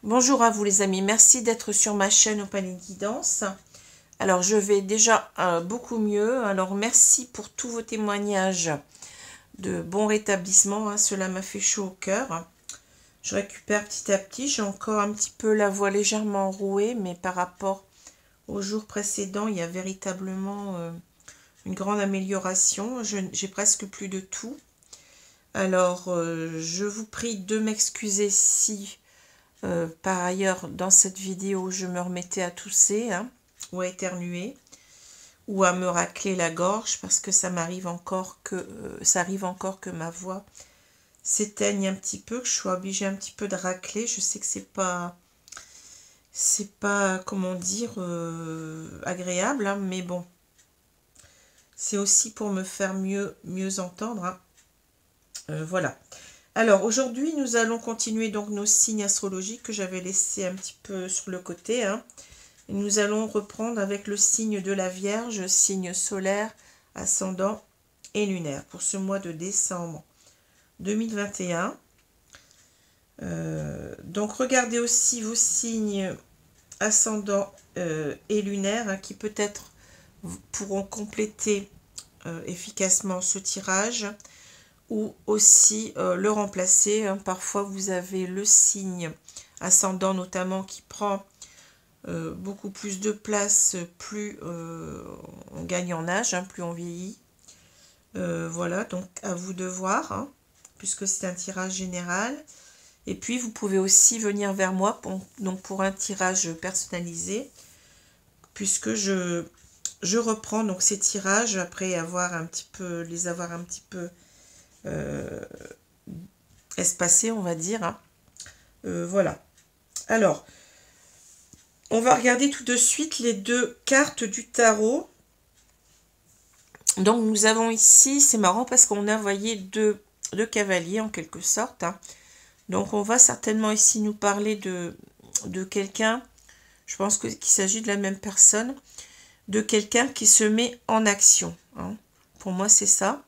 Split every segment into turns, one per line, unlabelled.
Bonjour à vous les amis, merci d'être sur ma chaîne Opaline Guidance. Alors je vais déjà beaucoup mieux, alors merci pour tous vos témoignages de bon rétablissement, cela m'a fait chaud au cœur. Je récupère petit à petit, j'ai encore un petit peu la voix légèrement enrouée, mais par rapport aux jours précédents, il y a véritablement une grande amélioration, j'ai presque plus de tout. Alors je vous prie de m'excuser si... par ailleurs, dans cette vidéo, je me remettais à tousser ou à éternuer ou à me racler la gorge parce que ça m'arrive encore ça arrive encore que ma voix s'éteigne un petit peu, que je sois obligée un petit peu de racler. Je sais que c'est pas comment dire agréable, mais bon, c'est aussi pour me faire mieux entendre. Voilà. Alors aujourd'hui, nous allons continuer donc nos signes astrologiques que j'avais laissés un petit peu sur le côté. Et nous allons reprendre avec le signe de la Vierge, signe solaire, ascendant et lunaire pour ce mois de décembre 2021. Donc regardez aussi vos signes ascendant et lunaire qui peut-être pourront compléter efficacement ce tirage, ou aussi le remplacer. Parfois vous avez le signe ascendant notamment qui prend beaucoup plus de place, plus on gagne en âge, plus on vieillit. Voilà, donc à vous de voir, puisque c'est un tirage général. Et puis vous pouvez aussi venir vers moi pour un tirage personnalisé, puisque je reprends donc ces tirages après les avoir un petit peu espacés, on va dire. Voilà. Alors, on va regarder tout de suite les deux cartes du tarot. Donc nous avons ici, c'est marrant parce qu'on a voyé deux cavaliers en quelque sorte. Donc on va certainement ici nous parler de quelqu'un, je pense qu'il s'agit de la même personne, de quelqu'un qui se met en action. Pour moi c'est ça.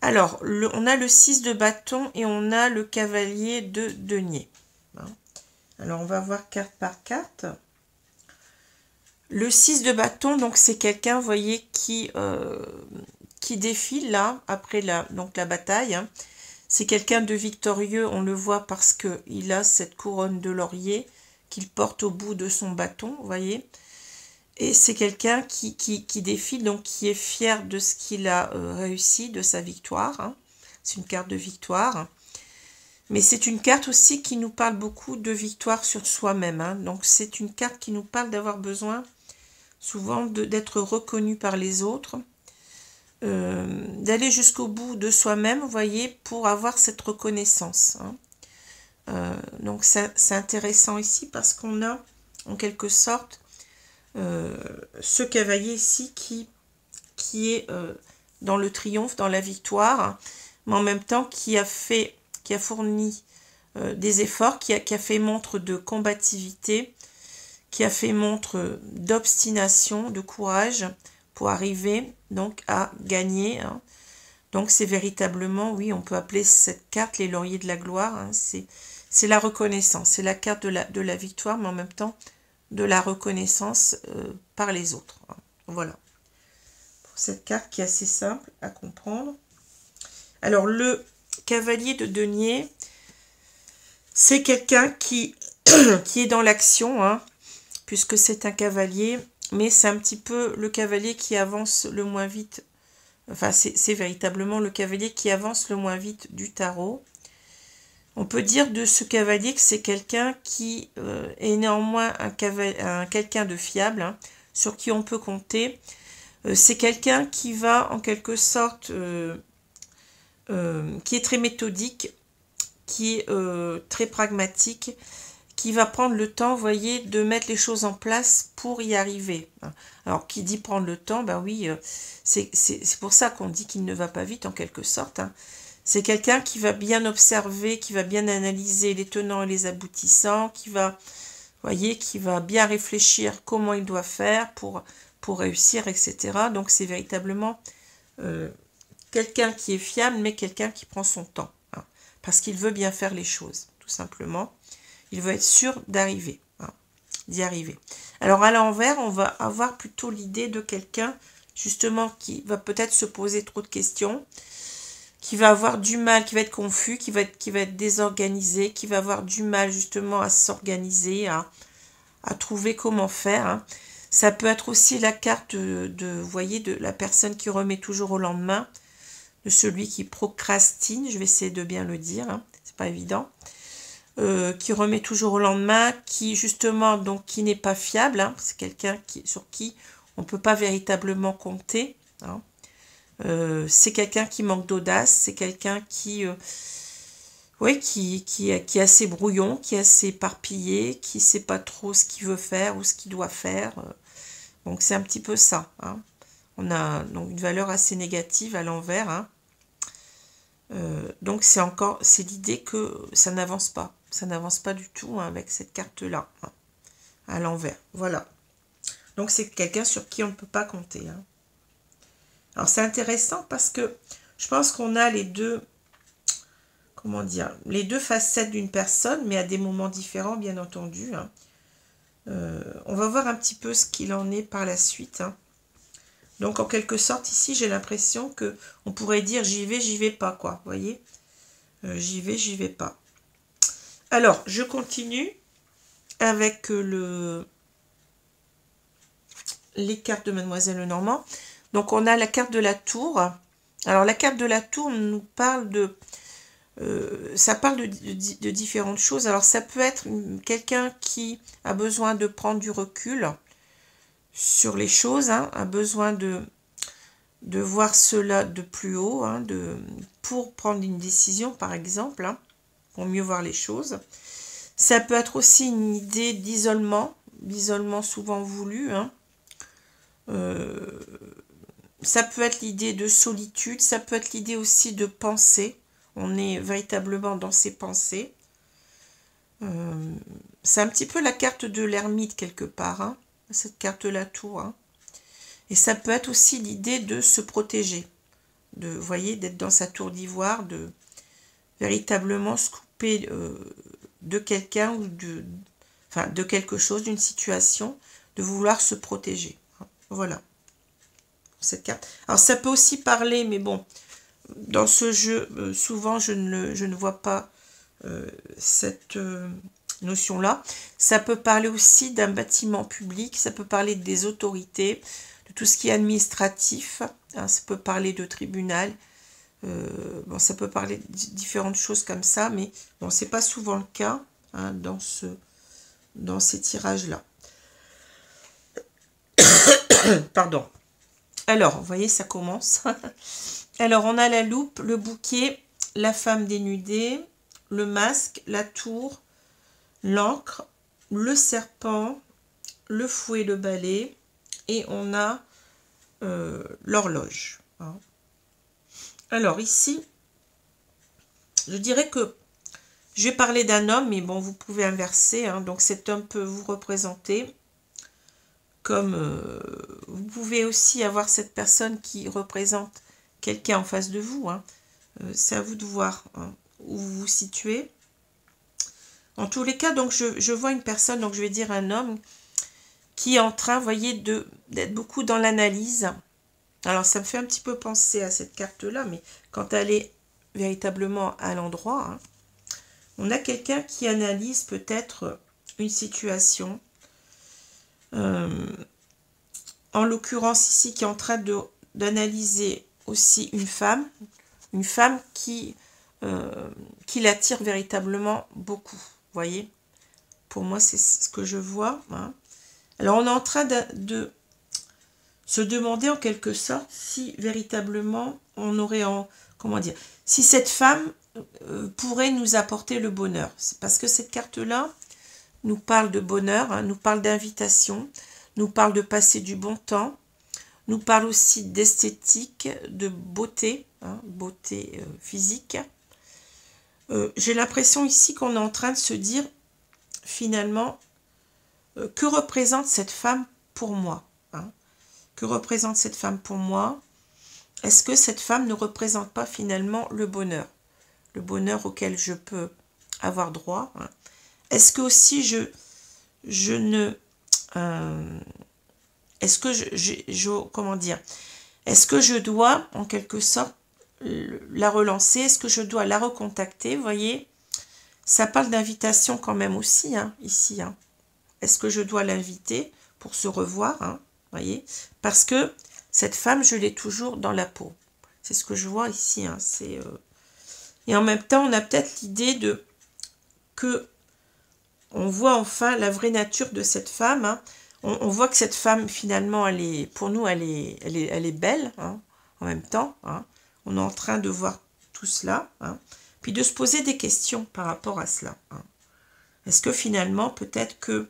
Alors on a le 6 de bâton et on a le cavalier de denier. Alors on va voir carte par carte. Le 6 de bâton, donc c'est quelqu'un, vous voyez, qui défile là, après la bataille. C'est quelqu'un de victorieux, on le voit parce qu'il a cette couronne de laurier qu'il porte au bout de son bâton, vous voyez. Et c'est quelqu'un qui défile, donc qui est fier de ce qu'il a réussi, de sa victoire. C'est une carte de victoire. Mais c'est une carte aussi qui nous parle beaucoup de victoire sur soi-même. Donc c'est une carte qui nous parle d'avoir besoin souvent d'être reconnu par les autres, d'aller jusqu'au bout de soi-même, vous voyez, pour avoir cette reconnaissance. Donc c'est intéressant ici parce qu'on a en quelque sorte ce cavalier ici qui est dans le triomphe, dans la victoire, mais en même temps qui a fourni des efforts, qui a fait montre de combativité, qui a fait montre d'obstination, de courage pour arriver donc à gagner. Donc c'est véritablement, oui, on peut appeler cette carte les lauriers de la gloire. C'est la reconnaissance, c'est la carte de la victoire, mais en même temps de la reconnaissance par les autres. Voilà. Pour cette carte qui est assez simple à comprendre. Alors le cavalier de denier, c'est quelqu'un qui est dans l'action, puisque c'est un cavalier, mais c'est un petit peu le cavalier qui avance le moins vite. Enfin, c'est véritablement le cavalier qui avance le moins vite du tarot. On peut dire de ce cavalier que c'est quelqu'un qui est néanmoins quelqu'un de fiable, sur qui on peut compter. C'est quelqu'un qui va en quelque sorte, qui est très méthodique, qui est très pragmatique, qui va prendre le temps, vous voyez, de mettre les choses en place pour y arriver. Alors, qui dit prendre le temps, ben oui, c'est pour ça qu'on dit qu'il ne va pas vite, en quelque sorte. C'est quelqu'un qui va bien observer, qui va bien analyser les tenants et les aboutissants, qui va, vous voyez, qui va bien réfléchir comment il doit faire pour réussir, etc. Donc, c'est véritablement quelqu'un qui est fiable, mais quelqu'un qui prend son temps, parce qu'il veut bien faire les choses, tout simplement. Il veut être sûr d'arriver, hein, d'y arriver. Alors à l'envers, on va avoir plutôt l'idée de quelqu'un justement qui va peut-être se poser trop de questions, qui va avoir du mal, qui va être confus, qui va être désorganisé, qui va avoir du mal justement à s'organiser, à trouver comment faire. Hein. Ça peut être aussi la carte vous voyez, de la personne qui remet toujours au lendemain, de celui qui procrastine, je vais essayer de bien le dire, hein, c'est pas évident, qui remet toujours au lendemain, qui justement, donc qui n'est pas fiable, hein, c'est quelqu'un sur qui on ne peut pas véritablement compter, hein. C'est quelqu'un qui manque d'audace, c'est quelqu'un qui est assez brouillon, qui est assez éparpillé, qui ne sait pas trop ce qu'il veut faire ou ce qu'il doit faire. Donc c'est un petit peu ça. Hein. On a donc une valeur assez négative à l'envers. Hein. Donc c'est l'idée que ça n'avance pas. Ça n'avance pas du tout, hein, avec cette carte-là, hein, à l'envers. Voilà. Donc c'est quelqu'un sur qui on ne peut pas compter. Hein. Alors c'est intéressant parce que je pense qu'on a les deux, comment dire, les deux facettes d'une personne, mais à des moments différents, bien entendu. Hein. On va voir un petit peu ce qu'il en est par la suite. Hein. Donc en quelque sorte, ici, j'ai l'impression que on pourrait dire j'y vais pas, quoi. Vous voyez, j'y vais pas. Alors, je continue avec les cartes de Mademoiselle Lenormand. Donc on a la carte de la tour. Alors la carte de la tour nous parle de... ça parle de différentes choses. Alors ça peut être quelqu'un qui a besoin de prendre du recul sur les choses, hein, a besoin de voir cela de plus haut, hein, pour prendre une décision par exemple, hein, pour mieux voir les choses. Ça peut être aussi une idée d'isolement souvent voulu, hein. Ça peut être l'idée de solitude, ça peut être l'idée aussi de pensée. On est véritablement dans ses pensées. C'est un petit peu la carte de l'ermite quelque part, hein, cette carte de la tour. Hein. Et ça peut être aussi l'idée de se protéger, vous voyez, d'être dans sa tour d'ivoire, de véritablement se couper de quelqu'un ou de quelque chose, d'une situation, de vouloir se protéger. Hein. Voilà. Cette carte. Alors ça peut aussi parler, mais bon, dans ce jeu, souvent je ne vois pas cette notion-là. Ça peut parler aussi d'un bâtiment public, ça peut parler des autorités, de tout ce qui est administratif, hein, ça peut parler de tribunal, bon, ça peut parler de différentes choses comme ça, mais bon, c'est pas souvent le cas, hein, dans ces tirages-là. Pardon. Alors, vous voyez, ça commence. Alors, on a la loupe, le bouquet, la femme dénudée, le masque, la tour, l'encre, le serpent, le fouet, le balai, et on a l'horloge. Hein. Alors, ici, je dirais que je vais parler d'un homme, mais bon, vous pouvez inverser. Hein, donc, cet homme peut vous représenter. Comme vous pouvez aussi avoir cette personne qui représente quelqu'un en face de vous. Hein. C'est à vous de voir, hein, où vous vous situez. En tous les cas, donc je vois une personne, donc je vais dire un homme, qui est en train, vous voyez, d'être beaucoup dans l'analyse. Alors ça me fait un petit peu penser à cette carte-là, mais quand elle est véritablement à l'endroit, hein, on a quelqu'un qui analyse peut-être une situation. En l'occurrence ici, qui est en train d'analyser aussi une femme qui l'attire véritablement beaucoup, vous voyez, pour moi c'est ce que je vois, hein. Alors on est en train de se demander en quelque sorte si véritablement on aurait, comment dire, si cette femme pourrait nous apporter le bonheur. C'est parce que cette carte là nous parle de bonheur, hein, nous parle d'invitation, nous parle de passer du bon temps, nous parle aussi d'esthétique, de beauté, hein, beauté physique. J'ai l'impression ici qu'on est en train de se dire, finalement, que représente cette femme pour moi, hein? Que représente cette femme pour moi? Est-ce que cette femme ne représente pas finalement le bonheur auquel je peux avoir droit, hein? Est-ce que aussi je ne... est-ce que comment dire, est-ce que je dois en quelque sorte la relancer? Est-ce que je dois la recontacter? Vous voyez, ça parle d'invitation quand même aussi, hein, ici. Hein. Est-ce que je dois l'inviter pour se revoir, hein, voyez? Parce que cette femme, je l'ai toujours dans la peau. C'est ce que je vois ici. Hein, et en même temps, on a peut-être l'idée de que on voit enfin la vraie nature de cette femme. Hein. On voit que cette femme, finalement, elle est, pour nous, elle est belle, hein, en même temps. Hein. On est en train de voir tout cela. Hein. Puis de se poser des questions par rapport à cela. Hein. Est-ce que finalement, peut-être que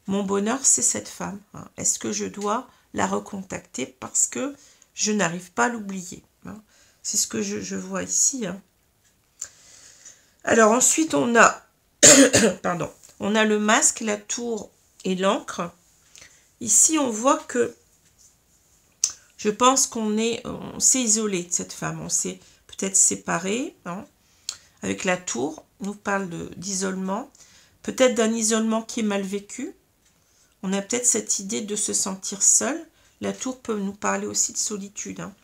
mon bonheur, c'est cette femme. Hein. Est-ce que je dois la recontacter parce que je n'arrive pas à l'oublier. Hein. C'est ce que je vois ici. Hein. Alors ensuite, on a, pardon, on a le masque, la tour et l'encre. Ici, on voit que je pense qu'on s'est isolé de cette femme. On s'est peut-être séparé. Hein. Avec la tour, on nous parle d'isolement. Peut-être d'un isolement qui est mal vécu. On a peut-être cette idée de se sentir seul. La tour peut nous parler aussi de solitude. Hein.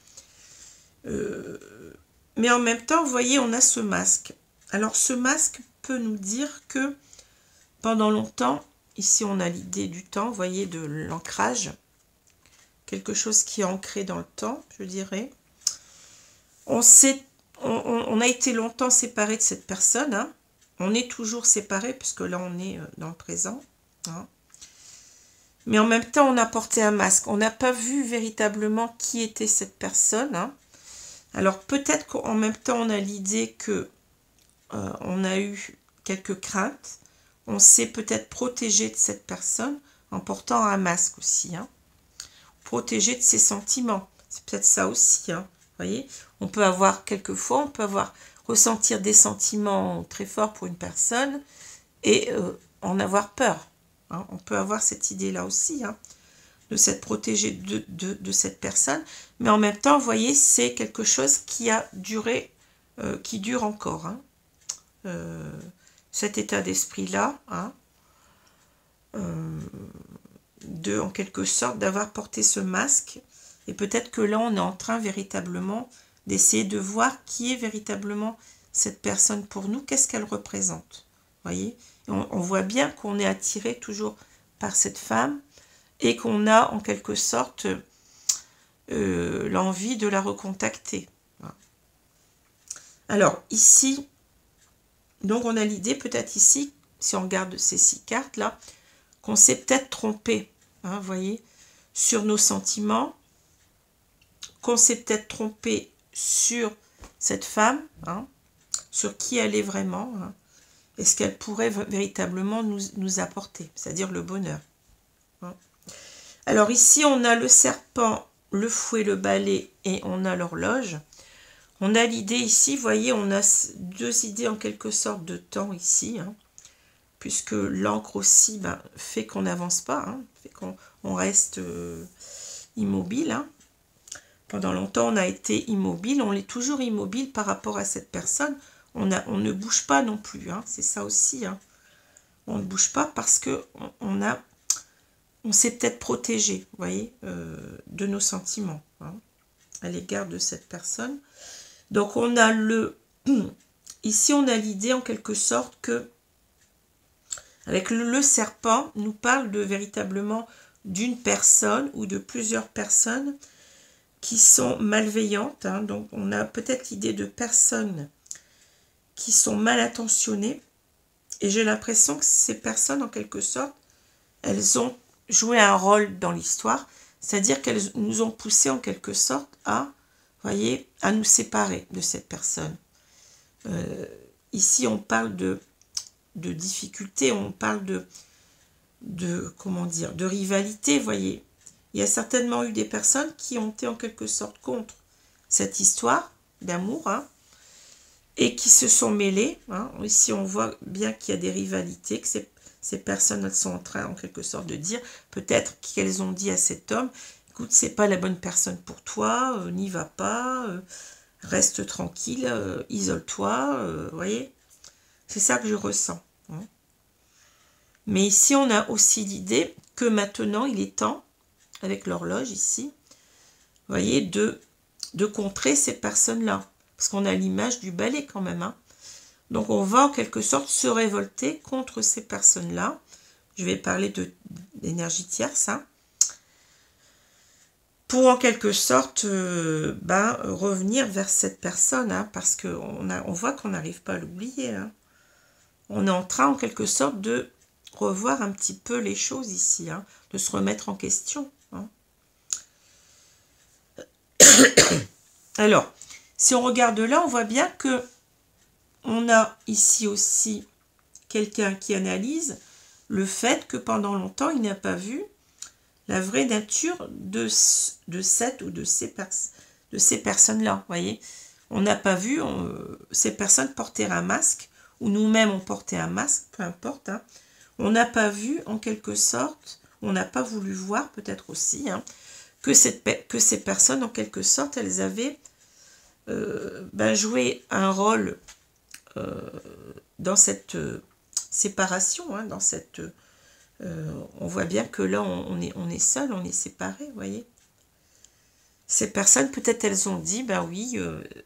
Mais en même temps, vous voyez, on a ce masque. Alors, ce masque peut nous dire que pendant longtemps, ici on a l'idée du temps, vous voyez, de l'ancrage. Quelque chose qui est ancré dans le temps, je dirais. On a été longtemps séparés de cette personne. Hein. On est toujours séparés, puisque là on est dans le présent. Hein. Mais en même temps, on a porté un masque. On n'a pas vu véritablement qui était cette personne. Hein. Alors peut-être qu'en même temps, on a l'idée que on a eu quelques craintes. On s'est peut-être protégé de cette personne en portant un masque aussi. Hein. Protégé de ses sentiments. C'est peut-être ça aussi. Hein. Vous voyez, on peut avoir quelquefois, on peut ressentir des sentiments très forts pour une personne et en avoir peur. Hein. On peut avoir cette idée-là aussi, hein, de s'être protégé de cette personne. Mais en même temps, vous voyez, c'est quelque chose qui a duré, qui dure encore. Hein. Cet état d'esprit-là, hein, en quelque sorte, d'avoir porté ce masque. Et peut-être que là, on est en train véritablement d'essayer de voir qui est véritablement cette personne pour nous, qu'est-ce qu'elle représente. Voyez, on voit bien qu'on est attiré toujours par cette femme et qu'on a en quelque sorte l'envie de la recontacter. Alors ici, donc on a l'idée peut-être ici, si on regarde ces 6 cartes là, qu'on s'est peut-être trompé, hein, voyez, sur nos sentiments, qu'on s'est peut-être trompé sur cette femme, hein, sur qui elle est vraiment, hein, et ce qu'elle pourrait véritablement nous apporter, c'est-à-dire le bonheur. Hein. Alors ici, on a le serpent, le fouet, le balai et on a l'horloge. On a l'idée ici, vous voyez, on a 2 idées en quelque sorte de temps ici, hein, puisque l'encre aussi fait qu'on n'avance pas, hein, fait qu'on reste immobile. Hein. Pendant longtemps, on a été immobile, on est toujours immobile par rapport à cette personne. On ne bouge pas non plus, hein, c'est ça aussi. Hein. On ne bouge pas parce que on s'est peut-être protégé, vous voyez, de nos sentiments, hein, à l'égard de cette personne. Donc on a ici on a l'idée en quelque sorte que avec le serpent nous parle véritablement d'une personne ou de plusieurs personnes qui sont malveillantes. Hein, donc on a peut-être l'idée de personnes qui sont mal intentionnées et j'ai l'impression que ces personnes en quelque sorte elles ont joué un rôle dans l'histoire, c'est-à-dire qu'elles nous ont poussé en quelque sorte à voyez, à nous séparer de cette personne. Ici, on parle de difficultés, on parle comment dire, de rivalité, voyez. Il y a certainement eu des personnes qui ont été en quelque sorte contre cette histoire d'amour, hein, et qui se sont mêlées. Hein. Ici, on voit bien qu'il y a des rivalités, que ces personnes elles sont en train, en quelque sorte, de dire, peut-être qu'elles ont dit à cet homme, écoute, c'est pas la bonne personne pour toi, n'y va pas, reste tranquille, isole-toi, voyez. C'est ça que je ressens. Hein. Mais ici, on a aussi l'idée que maintenant, il est temps, avec l'horloge ici, vous voyez, de contrer ces personnes-là. Parce qu'on a l'image du balai quand même. Hein. Donc, on va en quelque sorte se révolter contre ces personnes-là. Je vais parler d'énergie tierce. Hein. Pour en quelque sorte revenir vers cette personne. Hein, parce qu'on voit qu'on n'arrive pas à l'oublier. Hein. On est en train en quelque sorte de revoir un petit peu les choses ici. Hein, de se remettre en question. Hein. Alors, si on regarde là, on voit bien que on a ici aussi quelqu'un qui analyse le fait que pendant longtemps, il n'a pas vu la vraie nature de cette ou de ces personnes-là. Voyez, on n'a pas vu ces personnes porter un masque, ou nous-mêmes on portait un masque, peu importe. Hein. On n'a pas vu, en quelque sorte, on n'a pas voulu voir, peut-être aussi, hein, que ces personnes, en quelque sorte, elles avaient joué un rôle dans cette séparation, hein, dans cette... on voit bien que là, on est seul, on est séparés, vous voyez. Ces personnes, peut-être elles ont dit, ben oui,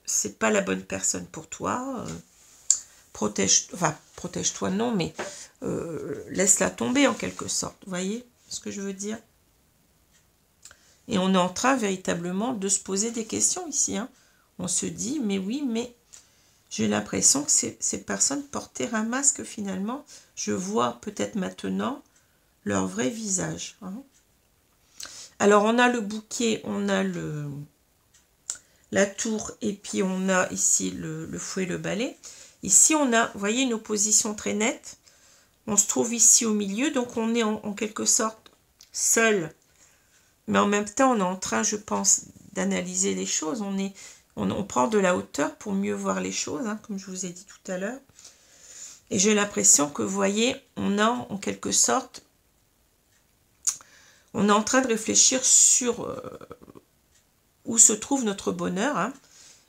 c'est pas la bonne personne pour toi, protège-toi, non, mais laisse-la tomber en quelque sorte, vous voyez ce que je veux dire? Et on est en train véritablement de se poser des questions ici, hein. On se dit, mais oui, mais j'ai l'impression que ces personnes portaient un masque finalement. Je vois peut-être maintenant leur vrai visage. Hein. Alors, on a le bouquet, on a la tour, et puis on a ici le fouet, le balai. Ici, on a, vous voyez, une opposition très nette. On se trouve ici au milieu, donc on est en quelque sorte seul. Mais en même temps, on est en train, je pense, d'analyser les choses. On prend de la hauteur pour mieux voir les choses, hein, comme je vous ai dit tout à l'heure. Et j'ai l'impression que, vous voyez, on a en quelque sorte, on est en train de réfléchir sur où se trouve notre bonheur, hein,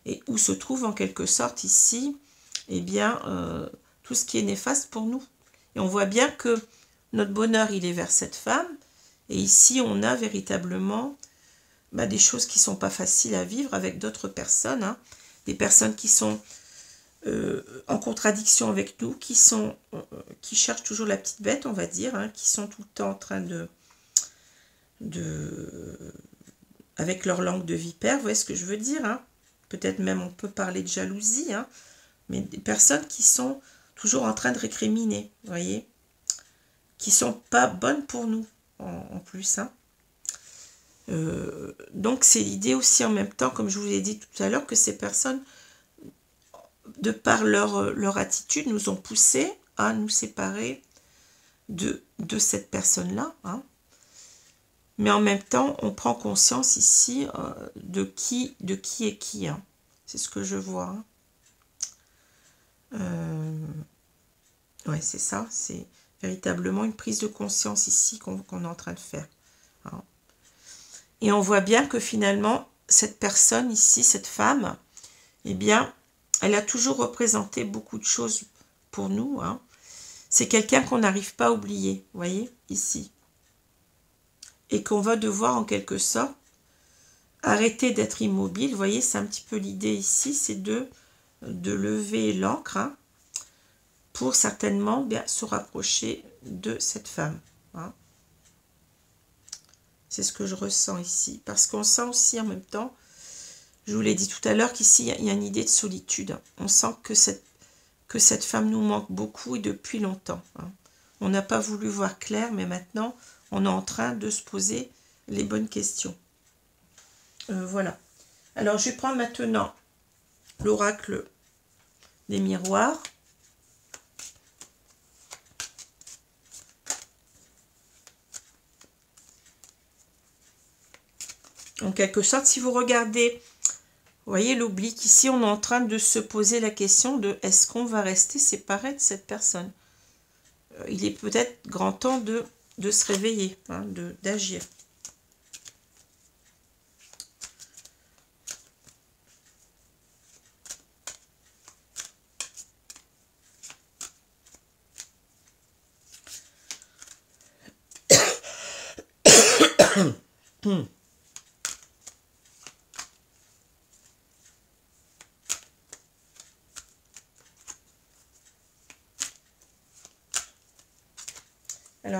et où se trouve en quelque sorte ici, eh bien, tout ce qui est néfaste pour nous. Et on voit bien que notre bonheur, il est vers cette femme, et ici, on a véritablement des choses qui ne sont pas faciles à vivre avec d'autres personnes, hein, des personnes qui sont en contradiction avec nous, qui cherchent toujours la petite bête, on va dire, hein, qui sont tout le temps en train avec leur langue de vipère, vous voyez ce que je veux dire, hein. Peut-être même on peut parler de jalousie, hein, mais des personnes qui sont toujours en train de récriminer, vous voyez, qui ne sont pas bonnes pour nous, en plus, hein. Donc c'est l'idée aussi en même temps, comme je vous l'ai dit tout à l'heure, que ces personnes, de par leur attitude, nous ont poussé à nous séparer de cette personne-là. Hein. Mais en même temps, on prend conscience ici de qui est qui. Hein. C'est ce que je vois. Hein. Ouais, c'est ça. C'est véritablement une prise de conscience ici qu'on est en train de faire. Hein. Et on voit bien que finalement, cette personne ici, cette femme, eh bien, elle a toujours représenté beaucoup de choses pour nous. Hein. C'est quelqu'un qu'on n'arrive pas à oublier, vous voyez, ici. Et qu'on va devoir, en quelque sorte, arrêter d'être immobile. Vous voyez, c'est un petit peu l'idée ici, c'est de lever l'ancre, hein, pour certainement bien se rapprocher de cette femme. Hein. C'est ce que je ressens ici. Parce qu'on sent aussi en même temps, je vous l'ai dit tout à l'heure, qu'ici, il y a une idée de solitude. On sent que cette femme nous manque beaucoup et depuis longtemps. Hein. On n'a pas voulu voir clair, mais maintenant, on est en train de se poser les bonnes questions. Voilà. Alors, je vais prendre maintenant l'oracle des miroirs. En quelque sorte, si vous regardez, vous voyez l'oblique, ici on est en train de se poser la question de est-ce qu'on va rester séparé de cette personne. Il est peut-être grand temps de se réveiller, hein, d'agir. Alors,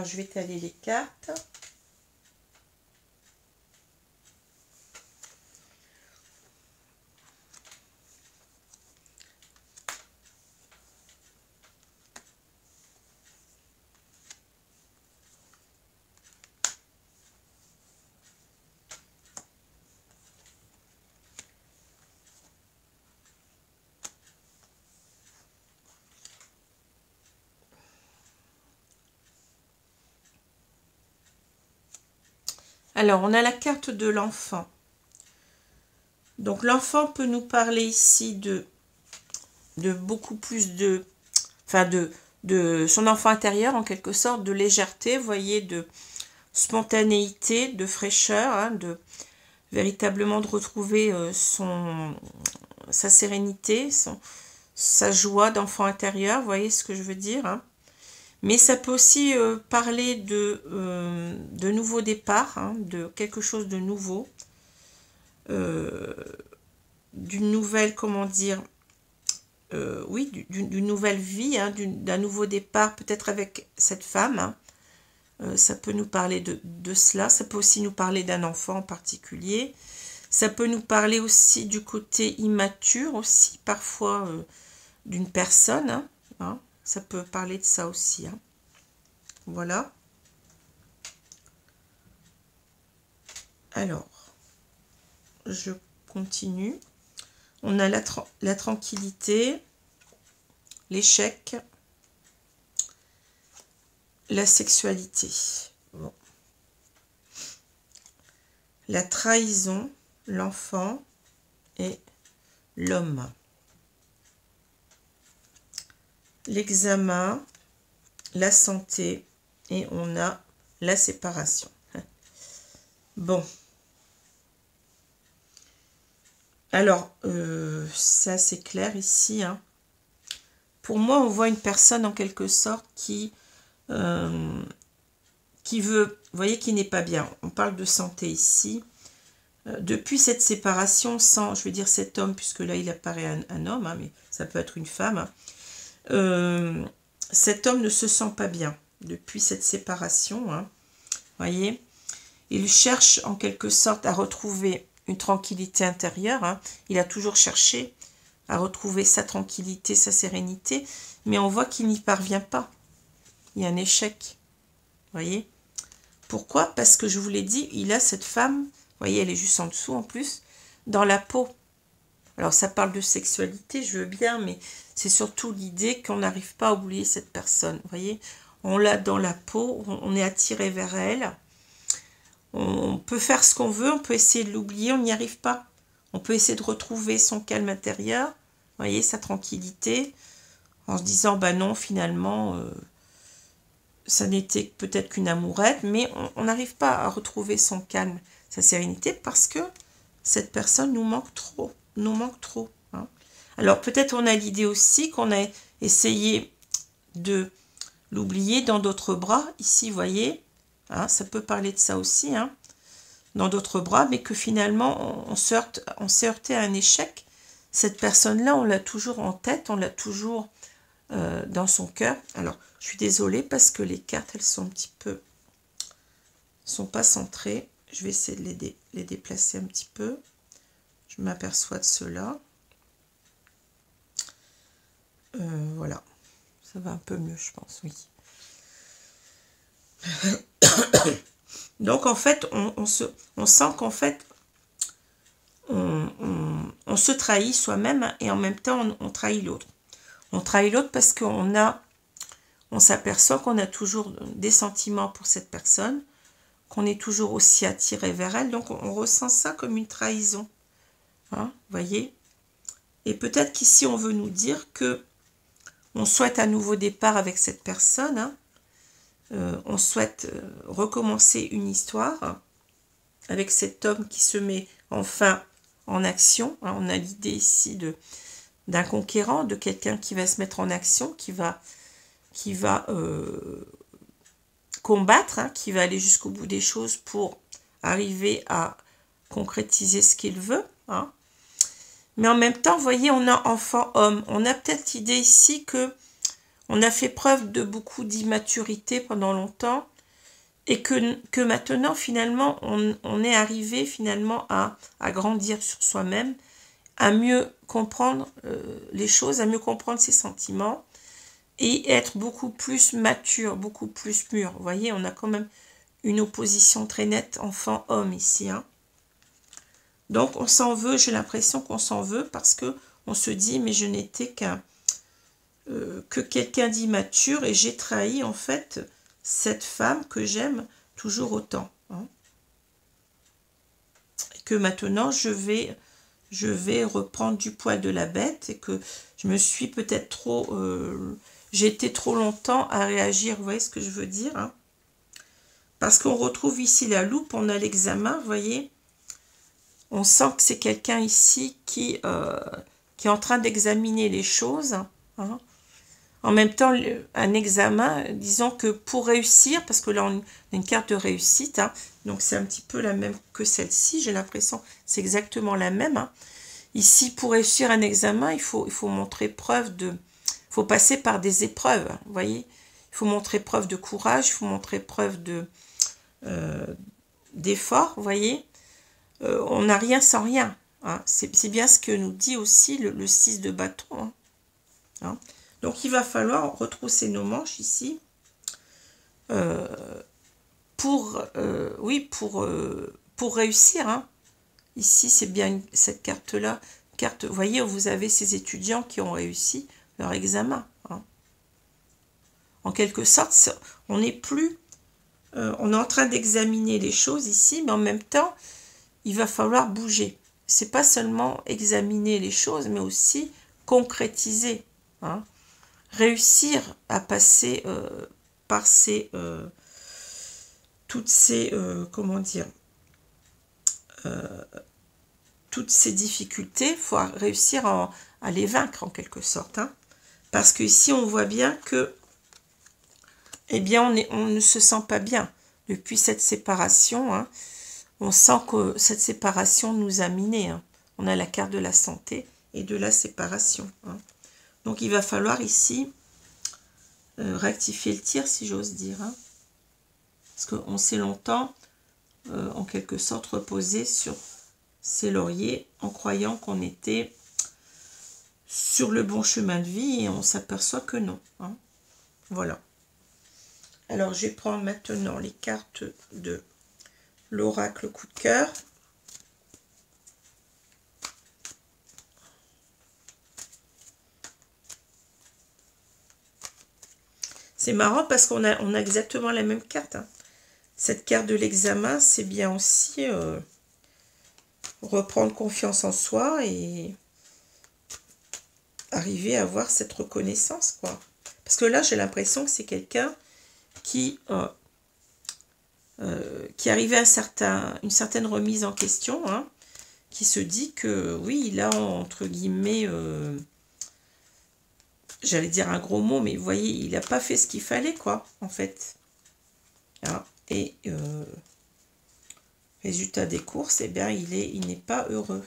je vais étaler les cartes. Alors, on a la carte de l'enfant. Donc, l'enfant peut nous parler ici de beaucoup plus de... Enfin, de son enfant intérieur, en quelque sorte, de légèreté, vous voyez, de spontanéité, de fraîcheur, hein, de véritablement de retrouver sa sérénité, sa joie d'enfant intérieur, vous voyez ce que je veux dire, hein. Mais ça peut aussi parler de nouveau départ, hein, de quelque chose de nouveau, d'une nouvelle, comment dire, oui, d'une nouvelle vie, hein, d'un nouveau départ, peut-être avec cette femme, hein. Ça peut nous parler de cela, ça peut aussi nous parler d'un enfant en particulier, ça peut nous parler aussi du côté immature, aussi parfois d'une personne, hein, hein. Ça peut parler de ça aussi, hein. Voilà. Alors, je continue. On a la tranquillité, l'échec, la sexualité. Bon. La trahison, l'enfant et l'homme. L'examen, la santé et on a la séparation. Bon. Alors, ça c'est clair ici, hein. Pour moi, on voit une personne en quelque sorte qui veut, vous voyez, qui n'est pas bien. On parle de santé ici. Depuis cette séparation, sans, je veux dire cet homme, puisque là il apparaît un homme, hein, mais ça peut être une femme, hein. Cet homme ne se sent pas bien depuis cette séparation, hein. Voyez, il cherche en quelque sorte à retrouver une tranquillité intérieure, hein. Il a toujours cherché à retrouver sa tranquillité, sa sérénité, mais on voit qu'il n'y parvient pas. Il y a un échec, voyez. Pourquoi? Parce que je vous l'ai dit, il a cette femme, vous voyez, elle est juste en dessous en plus, dans la peau. Alors ça parle de sexualité, je veux bien, mais c'est surtout l'idée qu'on n'arrive pas à oublier cette personne, vous voyez. On l'a dans la peau, on est attiré vers elle. On peut faire ce qu'on veut, on peut essayer de l'oublier, on n'y arrive pas. On peut essayer de retrouver son calme intérieur, vous voyez, sa tranquillité, en se disant, bah non, finalement, ça n'était peut-être qu'une amourette, mais on n'arrive pas à retrouver son calme, sa sérénité, parce que cette personne nous manque trop, hein. Alors peut-être on a l'idée aussi qu'on a essayé de l'oublier dans d'autres bras, ici, vous voyez, hein, ça peut parler de ça aussi, hein, dans d'autres bras, mais que finalement on s'est heurté à un échec. Cette personne-là, on l'a toujours en tête, on l'a toujours dans son cœur. Alors, je suis désolée parce que les cartes, elles sont un petit peu, sont pas centrées. Je vais essayer de les déplacer un petit peu. Je m'aperçois de cela. Voilà, ça va un peu mieux, je pense, oui. Donc, en fait, on sent qu'en fait, on se trahit soi-même et en même temps, on trahit l'autre. On trahit l'autre parce on s'aperçoit qu'on a toujours des sentiments pour cette personne, qu'on est toujours aussi attiré vers elle. Donc, on ressent ça comme une trahison. Hein, voyez? Et peut-être qu'ici, on veut nous dire que on souhaite un nouveau départ avec cette personne. Hein. On souhaite recommencer une histoire avec cet homme qui se met enfin en action. Hein. On a l'idée ici d'un conquérant, de quelqu'un qui va se mettre en action, qui va combattre, hein, qui va aller jusqu'au bout des choses pour arriver à concrétiser ce qu'il veut. Hein. Mais en même temps, vous voyez, on a enfant-homme. On a peut-être l'idée ici que on a fait preuve de beaucoup d'immaturité pendant longtemps et que maintenant, finalement, on est arrivé finalement à grandir sur soi-même, à mieux comprendre les choses, à mieux comprendre ses sentiments et être beaucoup plus mature, beaucoup plus mûr. Vous voyez, on a quand même une opposition très nette enfant-homme ici. Hein. Donc, on s'en veut, j'ai l'impression qu'on s'en veut parce que on se dit, mais je n'étais que quelqu'un d'immature et j'ai trahi en fait cette femme que j'aime toujours autant. Hein. Et que maintenant, je vais reprendre du poil de la bête et que je me suis peut-être trop... j'ai été trop longtemps à réagir, vous voyez ce que je veux dire, hein. Parce qu'on retrouve ici la loupe, on a l'examen, vous voyez. On sent que c'est quelqu'un ici qui est en train d'examiner les choses. Hein. En même temps, un examen, disons que pour réussir, parce que là on a une carte de réussite, hein, donc c'est un petit peu la même que celle-ci, j'ai l'impression que c'est exactement la même. Hein. Ici, pour réussir un examen, il faut montrer preuve de... Il faut passer par des épreuves, vous voyez. Il faut montrer preuve de courage, il faut montrer preuve d'effort, vous voyez. On n'a rien sans rien. Hein. C'est bien ce que nous dit aussi le 6 de bâton. Hein. Hein. Donc, il va falloir retrousser nos manches ici pour réussir. Hein. Ici, c'est bien cette carte-là. Vous voyez, vous avez ces étudiants qui ont réussi leur examen. Hein. En quelque sorte, on n'est plus... on est en train d'examiner les choses ici, mais en même temps, il va falloir bouger. C'est pas seulement examiner les choses, mais aussi concrétiser. Hein. Réussir à passer par toutes ces comment dire, toutes ces difficultés. Il faut réussir à les vaincre en quelque sorte. Hein. Parce que ici on voit bien que eh bien on ne se sent pas bien depuis cette séparation. Hein. On sent que cette séparation nous a minés. Hein. On a la carte de la santé et de la séparation. Hein. Donc, il va falloir ici rectifier le tir, si j'ose dire. Hein. Parce qu'on s'est longtemps, en quelque sorte, reposé sur ces lauriers en croyant qu'on était sur le bon chemin de vie et on s'aperçoit que non. Hein. Voilà. Alors, je vais prendre maintenant les cartes de l'oracle coup de cœur. C'est marrant parce qu'on a exactement la même carte. Hein. Cette carte de l'examen, c'est bien aussi reprendre confiance en soi et arriver à avoir cette reconnaissance, quoi. Parce que là, j'ai l'impression que c'est quelqu'un qui arrivait à une certaine remise en question, hein, qui se dit que, oui, il a, entre guillemets... j'allais dire un gros mot, mais vous voyez, il n'a pas fait ce qu'il fallait, quoi, en fait. Hein, et résultat des courses, eh bien, il n'est pas heureux.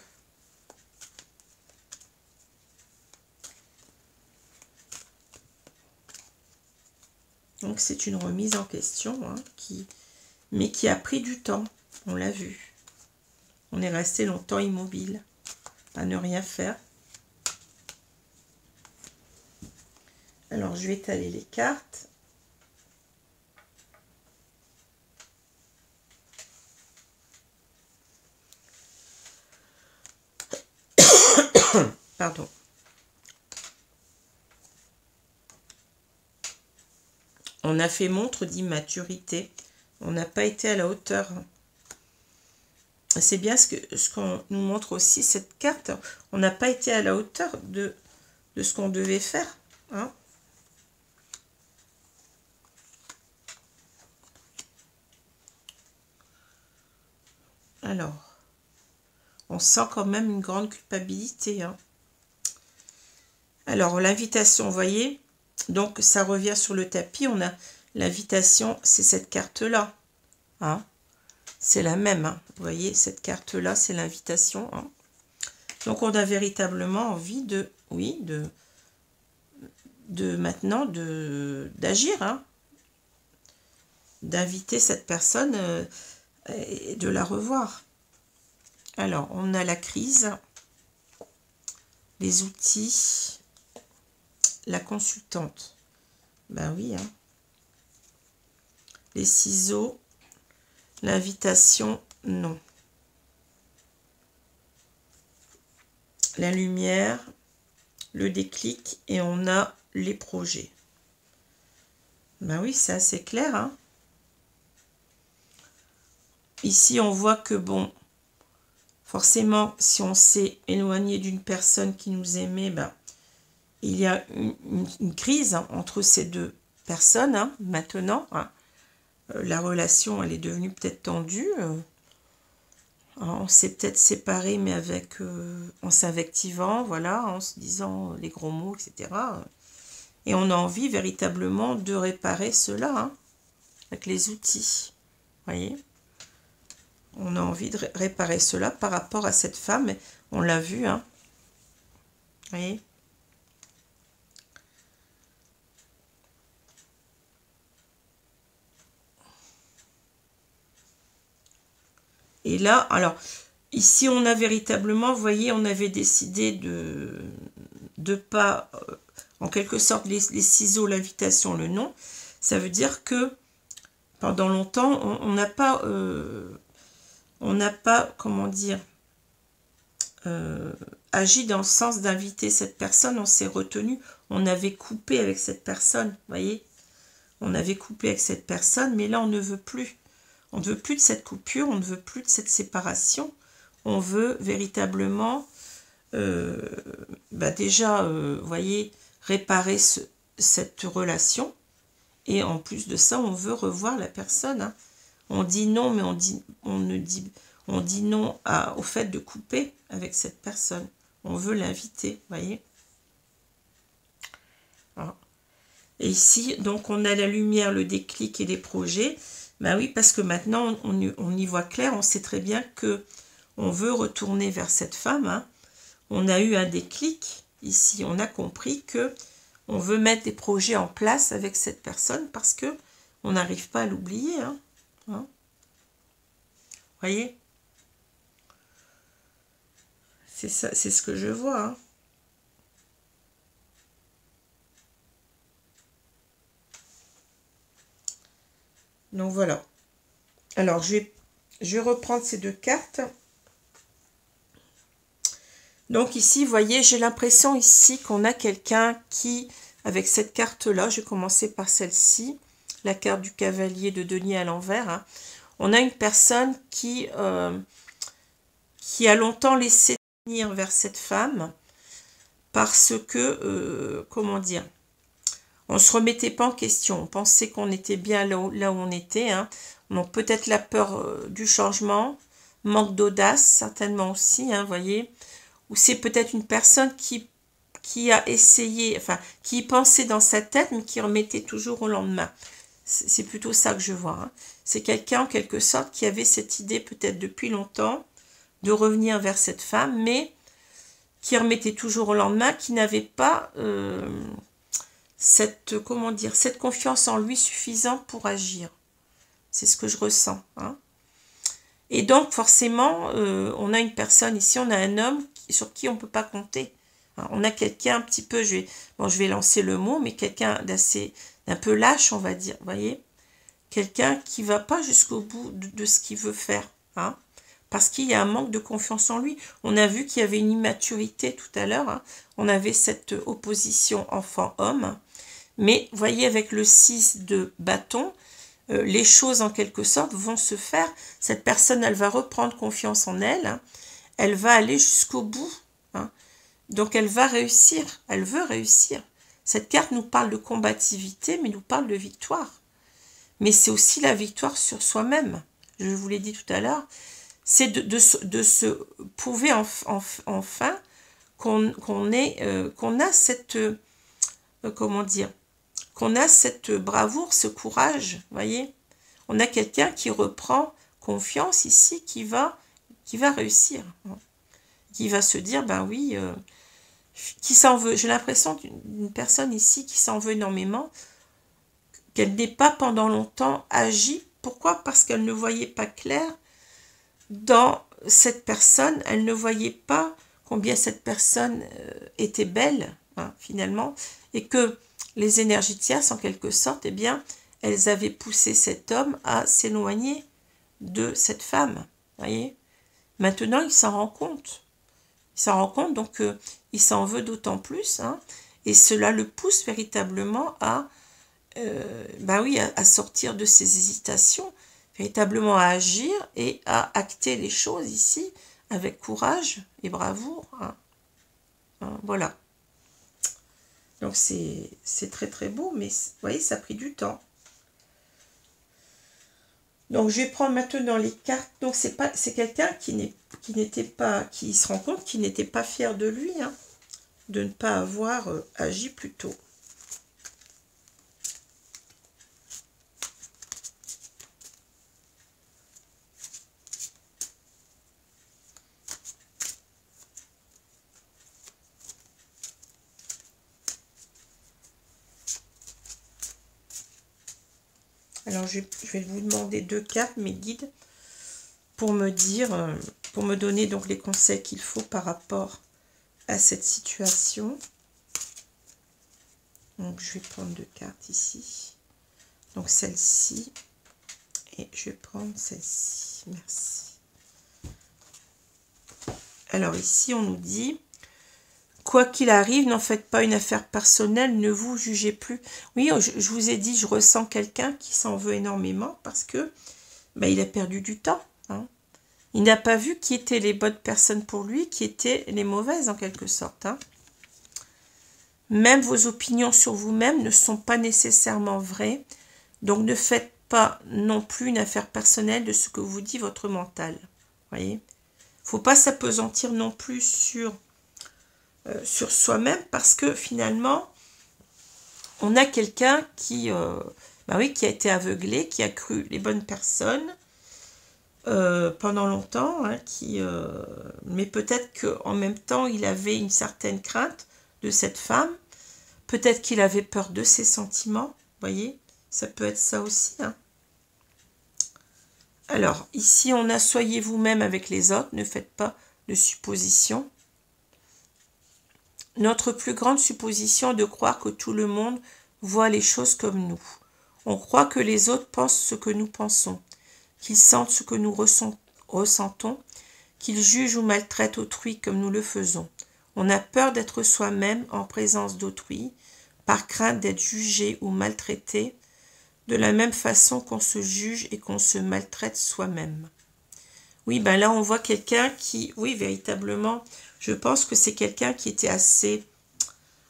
Donc, c'est une remise en question, hein, mais qui a pris du temps, on l'a vu. On est resté longtemps immobile, à ne rien faire. Alors, je vais étaler les cartes. Pardon. On a fait montre d'immaturité. On n'a pas été à la hauteur. C'est bien ce qu'on nous montre aussi, cette carte. On n'a pas été à la hauteur de ce qu'on devait faire. Hein. Alors, on sent quand même une grande culpabilité. Hein. Alors, l'invitation, vous voyez, donc ça revient sur le tapis. On a l'invitation, c'est cette carte-là. Hein. c'est la même. Hein. Vous voyez, cette carte-là, c'est l'invitation. Hein. Donc, on a véritablement envie de, oui, maintenant, d'agir. Hein. D'inviter cette personne et de la revoir. Alors, on a la crise, les outils, la consultante. Ben oui, hein. Les ciseaux, l'invitation, non. La lumière, le déclic et on a les projets. Ben oui, c'est assez clair. Hein. Ici, on voit que, bon, forcément, si on s'est éloigné d'une personne qui nous aimait, ben, il y a une crise hein, entre ces deux personnes, hein, maintenant. Hein. La relation, elle est devenue peut-être tendue. On s'est peut-être séparés, mais avec, en s'invectivant, voilà, en se disant les gros mots, etc. Et on a envie véritablement de réparer cela, hein, avec les outils. Vous voyez ? On a envie de réparer cela par rapport à cette femme. On l'a vu, hein. Vous voyez ? Et là, alors, ici, on a véritablement, vous voyez, on avait décidé de pas, en quelque sorte, les ciseaux, l'invitation, le nom. Ça veut dire que pendant longtemps, on n'a pas, comment dire, agi dans le sens d'inviter cette personne. On s'est retenu, on avait coupé avec cette personne, vous voyez. On avait coupé avec cette personne, mais là, on ne veut plus. On ne veut plus de cette coupure, on ne veut plus de cette séparation. On veut véritablement, déjà, vous voyez, réparer cette relation. Et en plus de ça, on veut revoir la personne. Hein. On dit non, mais on dit non au fait de couper avec cette personne. On veut l'inviter, vous voyez. Voilà. Et ici, donc, on a la lumière, le déclic et les projets. Ben oui, parce que maintenant, on y voit clair, on sait très bien que on veut retourner vers cette femme. Hein. On a eu un déclic ici, on a compris que on veut mettre des projets en place avec cette personne parce que on n'arrive pas à l'oublier. Hein. Hein. Voyez? C'est ça, c'est ce que je vois. Hein. Donc voilà. Alors, je vais reprendre ces deux cartes. Donc ici, vous voyez, j'ai l'impression ici qu'on a quelqu'un qui, avec cette carte-là, je vais commencer par celle-ci, la carte du cavalier de denier à l'envers. Hein. On a une personne qui a longtemps laissé venir vers cette femme parce que, comment dire, on ne se remettait pas en question. On pensait qu'on était bien là où on était. Hein. Donc peut-être la peur du changement, manque d'audace, certainement aussi, hein, voyez. Ou c'est peut-être une personne qui a essayé, enfin, qui pensait dans sa tête, mais qui remettait toujours au lendemain. C'est plutôt ça que je vois. Hein. C'est quelqu'un, en quelque sorte, qui avait cette idée, peut-être depuis longtemps, de revenir vers cette femme, mais qui remettait toujours au lendemain, qui n'avait pas cette confiance en lui suffisante pour agir. C'est ce que je ressens. Hein. Et donc, forcément, on a une personne ici, on a un homme sur qui on ne peut pas compter. Hein, on a quelqu'un un petit peu, je vais lancer le mot, mais quelqu'un d'un peu lâche, on va dire, vous voyez. Quelqu'un qui ne va pas jusqu'au bout de ce qu'il veut faire. Hein, parce qu'il y a un manque de confiance en lui. On a vu qu'il y avait une immaturité tout à l'heure. Hein, on avait cette opposition enfant-homme. Mais, vous voyez, avec le 6 de bâton, les choses, en quelque sorte, vont se faire. Cette personne, elle va reprendre confiance en elle. Hein, elle va aller jusqu'au bout. Hein, donc, elle va réussir. Elle veut réussir. Cette carte nous parle de combativité, mais nous parle de victoire. Mais c'est aussi la victoire sur soi-même. Je vous l'ai dit tout à l'heure. C'est de se prouver enfin qu'on a cette... comment dire, qu'on a cette bravoure, ce courage, voyez. On a quelqu'un qui reprend confiance ici qui va réussir. Hein. Qui va se dire, ben oui, qui s'en veut. J'ai l'impression d'une personne ici qui s'en veut énormément, qu'elle n'ait pas pendant longtemps agi. Pourquoi? Parce qu'elle ne voyait pas clair dans cette personne, elle ne voyait pas combien cette personne était belle, hein, finalement, et que les énergies tierces, en quelque sorte, eh bien, elles avaient poussé cet homme à s'éloigner de cette femme, voyez. Maintenant, il s'en rend compte. Il s'en rend compte, donc il s'en veut d'autant plus, hein, et cela le pousse véritablement à, ben oui, à sortir de ses hésitations, véritablement à agir et à acter les choses ici avec courage et bravoure. Hein. Hein, voilà. Donc c'est très très beau, mais vous voyez, ça a pris du temps. Donc je vais prendre maintenant les cartes. Donc c'est quelqu'un qui se rend compte qu'il n'était pas fier de lui, hein, de ne pas avoir agi plus tôt. Alors, je vais vous demander 2 cartes, mes guides, pour me dire, pour me donner donc les conseils qu'il faut par rapport à cette situation. Donc, je vais prendre 2 cartes ici. Donc, celle-ci. Et je vais prendre celle-ci. Merci. Alors, ici, on nous dit... Quoi qu'il arrive, n'en faites pas une affaire personnelle, ne vous jugez plus. Oui, je vous ai dit, je ressens quelqu'un qui s'en veut énormément parce que ben, il a perdu du temps. Hein. Il n'a pas vu qui étaient les bonnes personnes pour lui, qui étaient les mauvaises en quelque sorte. Hein. Même vos opinions sur vous-même ne sont pas nécessairement vraies, donc ne faites pas non plus une affaire personnelle de ce que vous dit votre mental. Voyez, il ne faut pas s'apesantir non plus sur soi-même parce que finalement on a quelqu'un qui bah oui, qui a été aveuglé, qui a cru les bonnes personnes pendant longtemps, hein, mais peut-être qu'en même temps il avait une certaine crainte de cette femme, peut-être qu'il avait peur de ses sentiments, voyez, ça peut être ça aussi. Hein. Alors ici on a soyez vous-même avec les autres, ne faites pas de suppositions. Notre plus grande supposition est de croire que tout le monde voit les choses comme nous. On croit que les autres pensent ce que nous pensons, qu'ils sentent ce que nous ressentons, qu'ils jugent ou maltraitent autrui comme nous le faisons. On a peur d'être soi-même en présence d'autrui, par crainte d'être jugé ou maltraité, de la même façon qu'on se juge et qu'on se maltraite soi-même. Oui, ben là on voit quelqu'un qui, oui, véritablement... Je pense que c'est quelqu'un qui était assez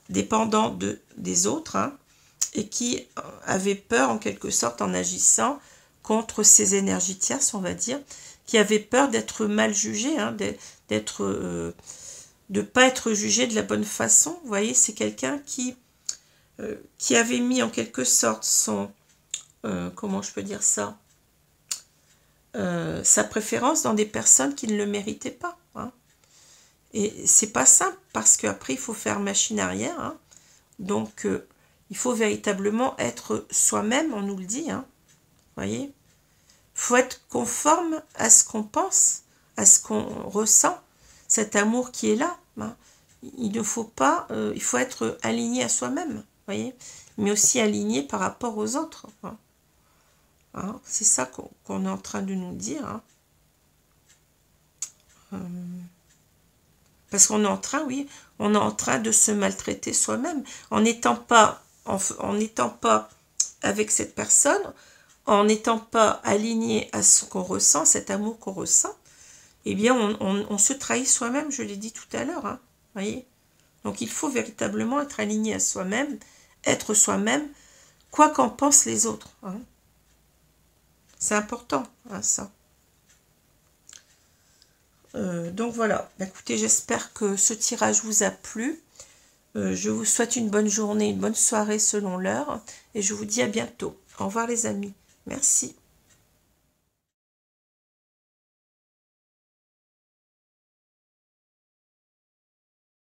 dépendant des autres, hein, et qui avait peur en quelque sorte en agissant contre ces énergies tierces, on va dire, qui avait peur d'être mal jugé, hein, de ne pas être jugé de la bonne façon. Vous voyez, c'est quelqu'un qui avait mis en quelque sorte son, comment je peux dire ça, sa préférence dans des personnes qui ne le méritaient pas, hein. Et c'est pas simple parce qu'après il faut faire machine arrière. Hein. Donc il faut véritablement être soi-même, on nous le dit. Hein. Voyez, il faut être conforme à ce qu'on pense, à ce qu'on ressent, cet amour qui est là. Hein. Il ne faut pas, il faut être aligné à soi-même, voyez, mais aussi aligné par rapport aux autres. Hein. Hein, c'est ça qu'on est en train de nous dire. Hein. Parce qu'on est en train, oui, on est en train de se maltraiter soi-même. En n'étant pas avec cette personne, en n'étant pas aligné à ce qu'on ressent, cet amour qu'on ressent, eh bien, on se trahit soi-même, je l'ai dit tout à l'heure. Hein, voyez. Donc, il faut véritablement être aligné à soi-même, être soi-même, quoi qu'en pensent les autres. Hein. C'est important, hein, ça. Donc voilà, écoutez, j'espère que ce tirage vous a plu. Je vous souhaite une bonne journée, une bonne soirée selon l'heure. Et je vous dis à bientôt. Au revoir les amis. Merci.